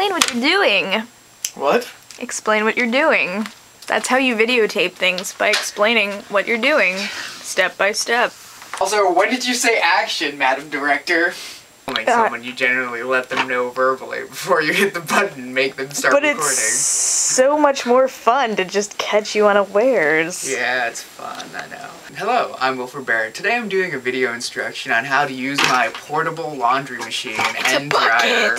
explain what you're doing. What? Explain what you're doing. That's how you videotape things, by explaining what you're doing, step by step. Also, when did you say action, Madam Director? Like someone, you generally let them know verbally before you hit the button and make them start recording. But it's so much more fun to just catch you unawares. Yeah, it's fun, I know. Hello, I'm Wilfred Barrett. Today I'm doing a video instruction on how to use my portable laundry machine and dryer.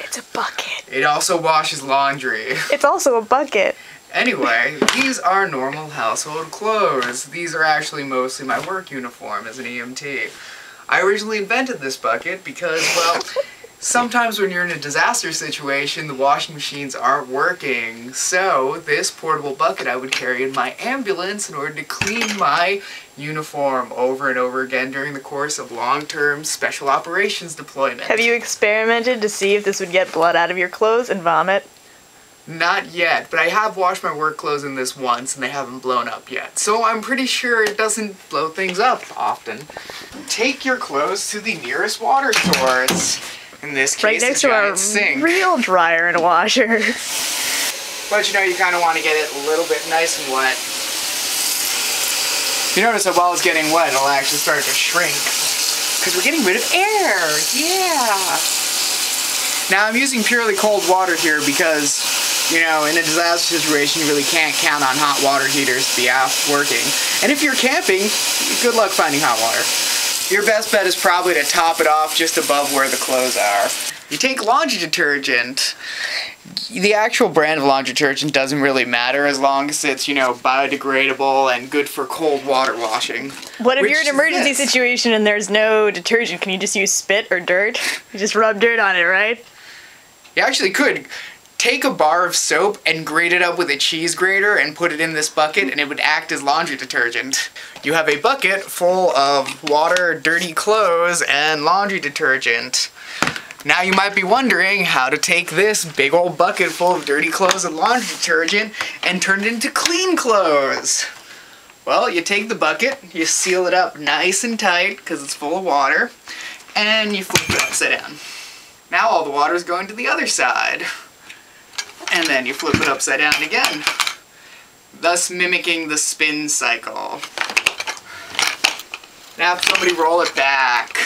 It's a bucket. It also washes laundry. It's also a bucket. Anyway, these are normal household clothes. These are actually mostly my work uniform as an EMT. I originally invented this bucket because, well, sometimes when you're in a disaster situation, the washing machines aren't working. So, this portable bucket I would carry in my ambulance in order to clean my uniform over and over again during the course of long-term special operations deployment. Have you experimented to see if this would get blood out of your clothes and vomit? Not yet, but I have washed my work clothes in this once and they haven't blown up yet. So I'm pretty sure it doesn't blow things up often. Take your clothes to the nearest water source. In this case, right next to our sink. Real dryer and washer. But you know, you kind of want to get it a little bit nice and wet. You notice that while it's getting wet, it'll actually start to shrink. Because we're getting rid of air. Yeah. Now I'm using purely cold water here because, you know, in a disaster situation you really can't count on hot water heaters to be out working. And if you're camping, good luck finding hot water. Your best bet is probably to top it off just above where the clothes are. You take laundry detergent. The actual brand of laundry detergent doesn't really matter as long as it's, you know, biodegradable and good for cold water washing. What if you're in an emergency situation and there's no detergent? Can you just use spit or dirt? You just rub dirt on it, right? You actually could take a bar of soap and grate it up with a cheese grater and put it in this bucket and it would act as laundry detergent. You have a bucket full of water, dirty clothes, and laundry detergent. Now you might be wondering how to take this big old bucket full of dirty clothes and laundry detergent and turn it into clean clothes. Well, you take the bucket, you seal it up nice and tight because it's full of water, and you flip it upside down. Now all the water is going to the other side. And then you flip it upside down again, thus mimicking the spin cycle. Now have somebody roll it back.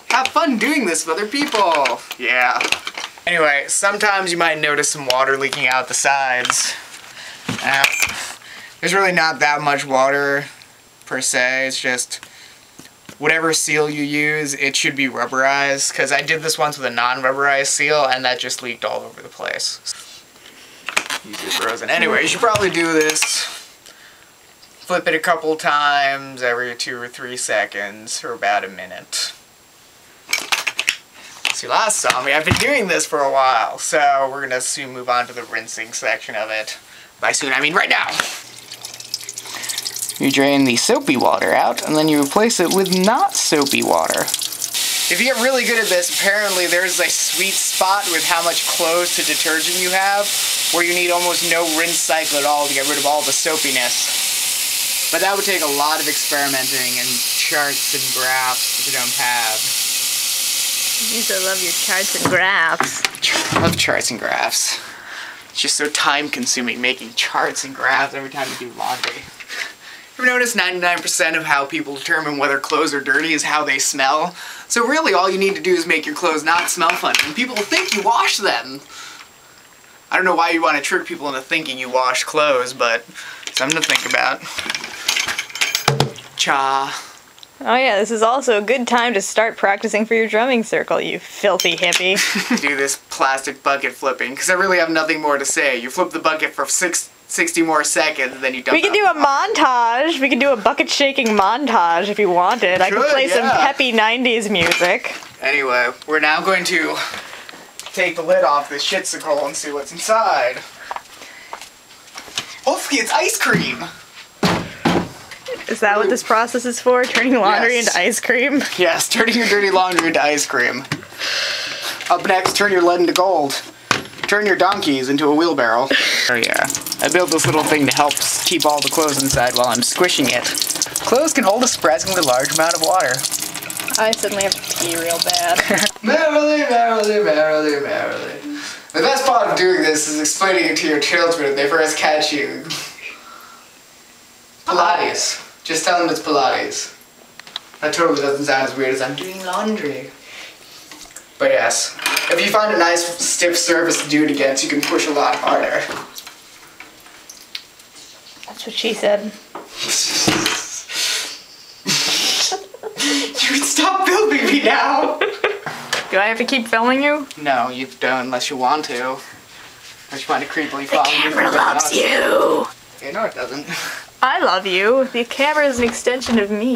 Have fun doing this with other people. Yeah. Anyway, sometimes you might notice some water leaking out the sides. There's really not that much water per se, it's just whatever seal you use, it should be rubberized, because I did this once with a non-rubberized seal and that just leaked all over the place. Easily frozen. Anyway, you should probably do this. Flip it a couple times every 2 or 3 seconds for about a minute. So you last saw me, I've been doing this for a while, so we're gonna soon move on to the rinsing section of it. By soon, I mean right now. You drain the soapy water out, and then you replace it with not soapy water. If you get really good at this, apparently there's a sweet spot with how much clothes to detergent you have, where you need almost no rinse cycle at all to get rid of all the soapiness. But that would take a lot of experimenting and charts and graphs that you don't have. You so love your charts and graphs. I love charts and graphs. It's just so time-consuming making charts and graphs every time you do laundry. Ever notice 99% of how people determine whether clothes are dirty is how they smell? So really all you need to do is make your clothes not smell funny, and people will think you wash them. I don't know why you want to trick people into thinking you wash clothes, but something to think about. Cha. Oh yeah, this is also a good time to start practicing for your drumming circle, you filthy hippie. Do this plastic bucket flipping, because I really have nothing more to say. You flip the bucket for 60 more seconds, and then you dump it. We can do a montage. We can do a bucket shaking montage if you wanted. I could play some peppy 90s music. Anyway, we're now going to take the lid off this shitsicle and see what's inside. Hopefully it's ice cream! Is that what this process is for? Turning laundry into ice cream? Yes, turning your dirty laundry into ice cream. Up next, turn your lead into gold. Turn your donkeys into a wheelbarrow. Oh yeah. I built this little thing to help keep all the clothes inside while I'm squishing it. Clothes can hold a surprisingly large amount of water. I suddenly have to pee real bad. Merrily, merrily, merrily, merrily. The best part of doing this is explaining it to your children when they first catch you. Pilates. Just tell them it's Pilates. That totally doesn't sound as weird as I'm doing laundry. But yes, if you find a nice stiff surface to do it against, you can push a lot harder. That's what she said. You can stop filming me now! Do I have to keep filming you? No, you don't unless you want to. Unless you want to creepily follow me. The camera loves you! Yeah, no it doesn't. I love you. The camera is an extension of me.